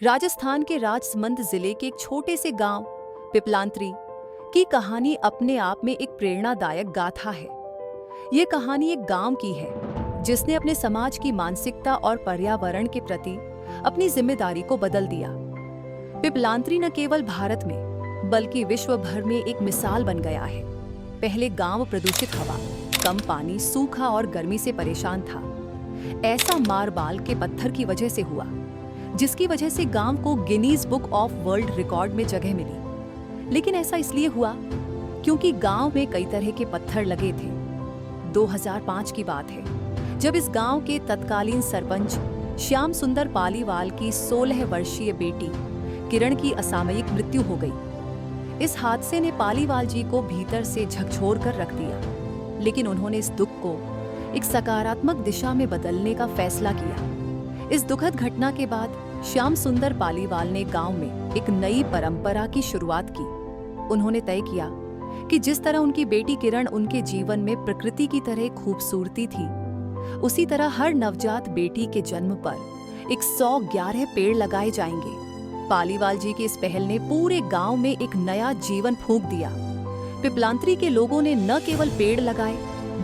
राजस्थान के राजसमंद जिले के एक छोटे से गांव पिपलांत्री की कहानी अपने आप में एक प्रेरणादायक गाथा है। ये कहानी एक गांव की है जिसने अपने समाज की मानसिकता और पर्यावरण के प्रति अपनी जिम्मेदारी को बदल दिया। पिपलांत्री न केवल भारत में बल्कि विश्व भर में एक मिसाल बन गया है। पहले गांव प्रदूषित हवा, कम पानी, सूखा और गर्मी से परेशान था। ऐसा मार्बाल के पत्थर की वजह से हुआ जिसकी वजह से गांव को Guinness book of world record में जगह मिली। लेकिन ऐसा इसलिए हुआ क्योंकि गांव में कई तरह के पत्थर लगे थे। 2005 की बात है जब इस गांव के तत्कालीन सरपंच श्याम सुंदर पालीवाल की 16 वर्षीय बेटी किरण की असामयिक मृत्यु हो गई। इस हादसे ने पालीवाल जी को भीतर से झकझोर कर रख दिया, लेकिन उन्होंने इस दुख को एक सकारात्मक दिशा में बदलने का फैसला किया। इस दुखद घटना के बाद श्याम सुंदर पालीवाल ने गांव में एक नई परंपरा की शुरुआत की। उन्होंने तय किया कि जिस तरह उनकी बेटी किरण उनके जीवन में प्रकृति की तरह खूबसूरती थी, उसी तरह हर नवजात बेटी के जन्म पर 111 पेड़ लगाए जाएंगे। पालीवाल जी की इस पहल ने पूरे गांव में एक नया जीवन फूंक दिया। पिपलांत्री के लोगों ने न केवल पेड़ लगाए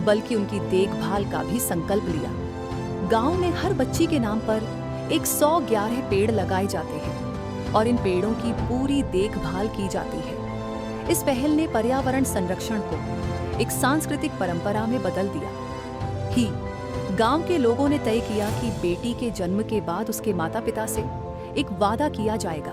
बल्कि उनकी देखभाल का भी संकल्प लिया। गांव में हर बच्ची के नाम पर 111 पेड़ लगाए जाते हैं और इन पेड़ों की पूरी देखभाल की जाती है। इस पहल ने पर्यावरण संरक्षण को एक सांस्कृतिक परंपरा में बदल दिया। गांव के लोगों ने तय किया कि बेटी के जन्म के बाद उसके माता पिता से एक वादा किया जाएगा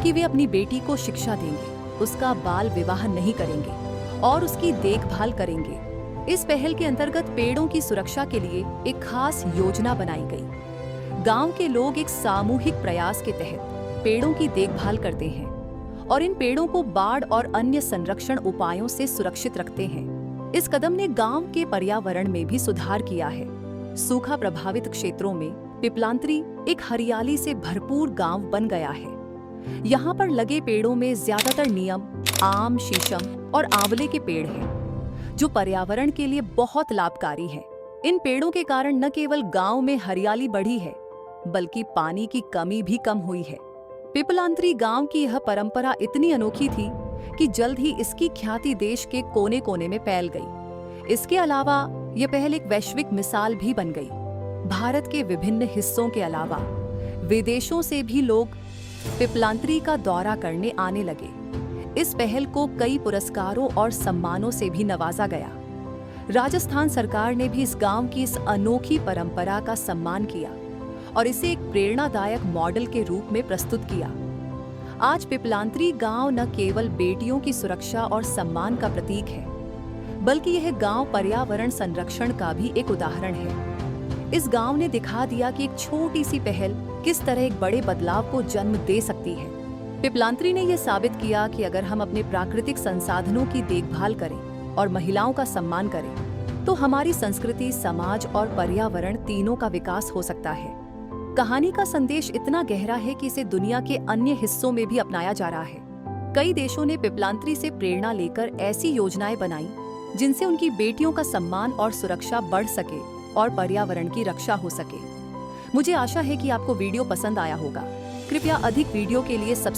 कि वे अपनी बेटी को शिक्षा देंगे, उसका बाल विवाह नहीं करेंगे और उसकी देखभाल करेंगे। इस पहल के अंतर्गत पेड़ों की सुरक्षा के लिए एक खास योजना बनाई गई। गांव के लोग एक सामूहिक प्रयास के तहत पेड़ों की देखभाल करते हैं और इन पेड़ों को बाढ़ और अन्य संरक्षण उपायों से सुरक्षित रखते हैं। इस कदम ने गांव के पर्यावरण में भी सुधार किया है। सूखा प्रभावित क्षेत्रों में पिपलांत्री एक हरियाली से भरपूर गांव बन गया है। यहाँ पर लगे पेड़ों में ज्यादातर नीम, आम, शीशम और आंवले के पेड़ हैं, जो पर्यावरण के लिए बहुत लाभकारी है। इन पेड़ों के कारण न केवल गांव में हरियाली बढ़ी है बल्कि पानी की कमी भी कम हुई है। पिपलांत्री गांव की यह परंपरा इतनी अनोखी थी कि जल्द ही इसकी ख्याति देश के कोने कोने में फैल गई। इसके अलावा यह पहल एक वैश्विक मिसाल भी बन गई। भारत के विभिन्न हिस्सों के अलावा विदेशों से भी लोग पिपलांत्री का दौरा करने आने लगे। इस पहल को कई पुरस्कारों और सम्मानों से भी नवाजा गया। राजस्थान सरकार ने भी इस गांव की इस अनोखी परंपरा का सम्मान किया और इसे एक प्रेरणादायक मॉडल के रूप में प्रस्तुत किया। आज पिपलांत्री गांव न केवल बेटियों की सुरक्षा और सम्मान का प्रतीक है, बल्कि यह गांव पर्यावरण संरक्षण का भी एक उदाहरण है। इस गांव ने दिखा दिया कि एक छोटी सी पहल किस तरह एक बड़े बदलाव को जन्म दे सकती है। पिपलांत्री ने यह साबित किया कि अगर हम अपने प्राकृतिक संसाधनों की देखभाल करें और महिलाओं का सम्मान करें, तो हमारी संस्कृति, समाज और पर्यावरण तीनों का विकास हो सकता है। कहानी का संदेश इतना गहरा है कि इसे दुनिया के अन्य हिस्सों में भी अपनाया जा रहा है। कई देशों ने पिपलांत्री से प्रेरणा लेकर ऐसी योजनाएं बनाई जिनसे उनकी बेटियों का सम्मान और सुरक्षा बढ़ सके और पर्यावरण की रक्षा हो सके। मुझे आशा है कि आपको वीडियो पसंद आया होगा। कृपया अधिक वीडियो के लिए सब्सक्राइब